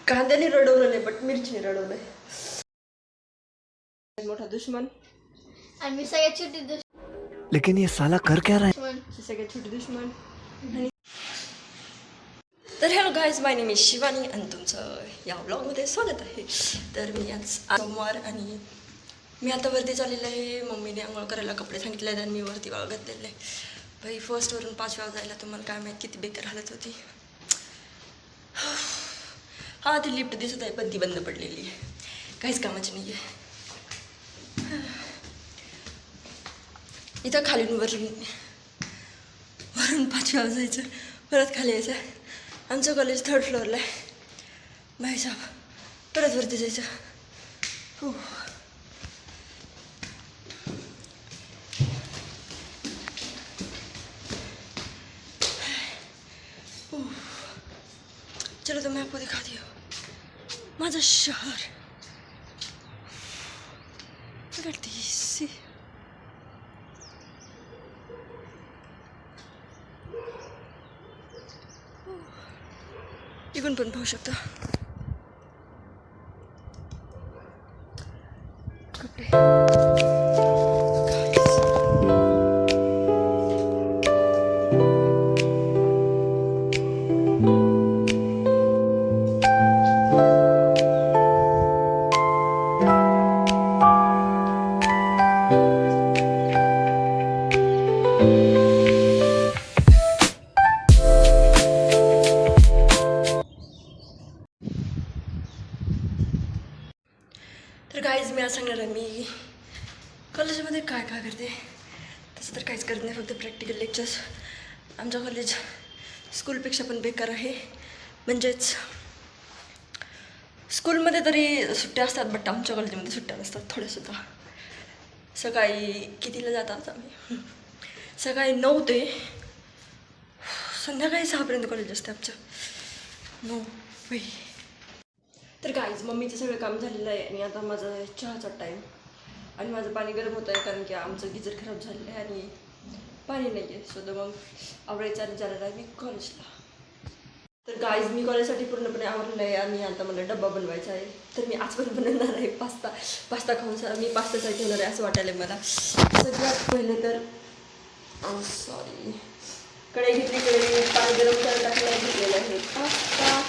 कांद्याने रडवलं नाही बट मिरचीने रडवलंय. मोठा दुश्मन आणि मी सगळ्यात छोटी दुश्मन. लेकिन ये साला कर क्या रहा है? सगळ्यात छोटी दुश्मन. तर hello guys, my name is Shivani आणि तुमचं या व्लॉगमध्ये स्वागत आहे. तर मी आज सोमवार आणि मी आता वरती चाललेलं आहे. मम्मीने आंघोळ करायला कपडे सांगितले आहेत आणि मी वरती वाळ घातलेलं आहे. भाई फर्स्टवरून 5 वेळा जायला तुम्हाला काय माहीत किती बेकार हालत होती. हां, ती लिफ्ट दिसत आहे पण ती बंद पडलेली आहे, काहीच कामाची नाही आहे. इथं खालून वरून 5 वेळा जायचं, परत खाली यायचं. आमचं कॉलेज 3rd फ्लोअरला आहे. भाई साहेब, परत वरती जायचं. चलो तो मैं आपको दिखाती हूँ माझं शहर. सी इकडून पण पाहू शकता तर गाईज, मी आज सांगणार आहे मी कॉलेजमध्ये काय काय करते. तसं तर काहीच करत नाही, फक्त प्रॅक्टिकल लेक्चर्स. आमचं कॉलेज स्कूलपेक्षा पण बेकार आहे. म्हणजेच स्कूलमध्ये तरी सुट्ट्या असतात बट आमच्या कॉलेजमध्ये सुट्ट्या नसतात थोड्यासुद्धा. सकाळी कितीला जातात आम्ही? सकाळी 9 ते संध्याकाळी 6पर्यंत कॉलेज असते आमचं. 9 बाई. तर गाईज, मम्मीचं सगळं काम झालेलं आहे आणि आता माझा चहाचा टाईम आणि माझं पाणी गरम होतं आहे कारण की आमचं गिजर खराब झालेलं आहे आणि पाणी नाही आहे. सो मग आवडायचं आणि जाणार आहे मी कॉलेजला. तर गाईज, मी कॉलेजसाठी पूर्णपणे आवडलेलं आहे आणि आता मला डब्बा बनवायचा आहे. तर मी आज पण बनवणार आहे पास्ता खाऊन मी पास्तासाठी होणार आहे असं वाटायला मला. सगळ्यात पहिले तर सॉरी कढई घेतली, कढई पाणी गरम करायला टाकलं, घेतलेलं आहे पास्ता.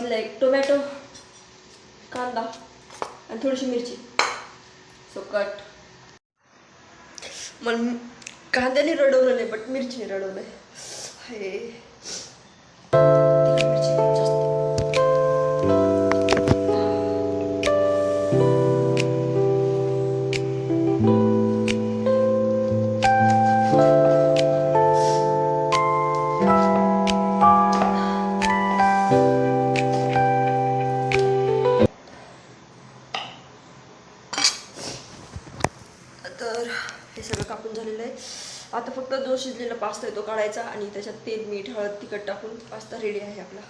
घेतलं एक टोमॅटो, कांदा आणि थोडीशी मिरची. So cut. मला कांद्याने रडवलं नाही बट मिरचीने रडवलं आहे. मिरची जास्त. तर हे सगळं कापून झालेलं आहे. आता फक्त जो शिजलेला पास्ता आहे तो काढायचा आणि त्याच्यात तेल, मीठ, हळद, तिखट टाकून पास्ता रेडी आहे आपला.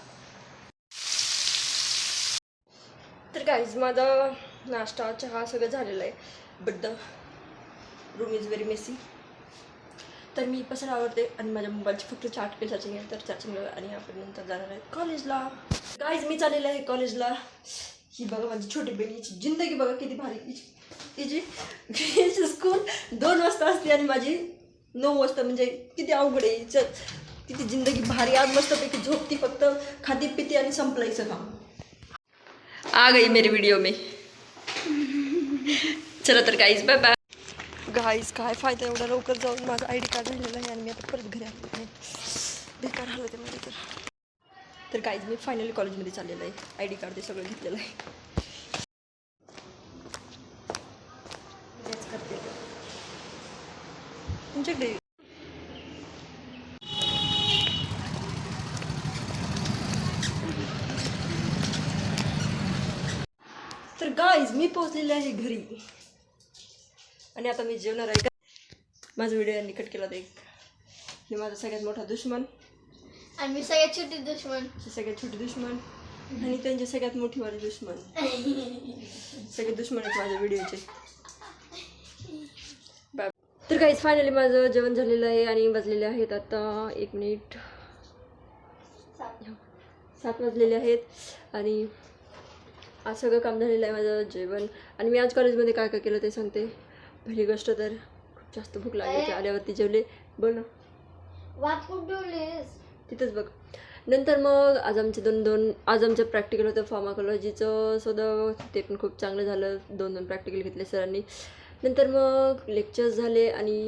तर गाईज, माझा नाश्ता, चहा सगळं झालेलं आहे but the room is very messy. तर मी पसरा आवडते आणि माझ्या मोबाईलची फक्त 4% चार्जिंग आहे. तर चार्जिंग आणि आपण नंतर जाणार आहे कॉलेजला. गाईज, मी चाललेलं आहे कॉलेजला. ही बघा माझी छोटी बहिणीची जिंदगी बघा किती भारी. तिची स्कूल 2 वाजता असते आणि माझी 9 वाजता. म्हणजे किती अवघड आहे हिचं. किती जिंदगी भारी. आज मस्तपैकी झोपती, फक्त खाती पिती आणि संपलायचं काम. आ गई मेरी व्हिडिओ में. चला तर गाईज, बाय बाय. गाईज, काय फायदा एवढा लवकर जाऊन. माझं ID कार्ड झालेलं आहे आणि मी आता परत घरी आले नाही. बेकार हालत आहे माझी. तर गाईज, मी फायनली कॉलेजमध्ये चाललेलं आहे. ID कार्ड ते सगळं घेतलेलं आहे. तुमच्याकडे तर गाईज, मी पोहोचलेले आहे घरी आणि आता मी जेवणार आहे. माझा व्हिडिओ यांनी कट केला होता. हे माझा सगळ्यात मोठा दुश्मन आणि मी सगळ्यात छोटी दुश्मन. सगळ्यात छोटी दुश्मन आणि त्यांची सगळ्यात मोठी वाली दुश्मन. सगळे दुश्मन आहेत माझ्या व्हिडिओचे. बाय. तर काहीच फायनली माझं जेवण झालेलं आहे आणि वाजलेले आहेत आता 1 मिनिट 7 वाजलेले आहेत आणि आज सगळं काम झालेलं आहे माझं जेवण. आणि मी आज कॉलेजमध्ये काय काय केलं ते सांगते. पहिली गोष्ट तर खूप जास्त भूक लागली होती. आल्यावरती जेवले. बोल ना. वाट कुठवलीस तिथंच बघ. नंतर मग आज आमचं प्रॅक्टिकल होतं फार्माकोलॉजीचं सुद्धा. ते पण खूप चांगलं झालं. 2 प्रॅक्टिकल घेतले सरांनी. नंतर मग लेक्चर्स झाले आणि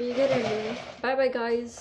मी घरी आले. Bye bye guys.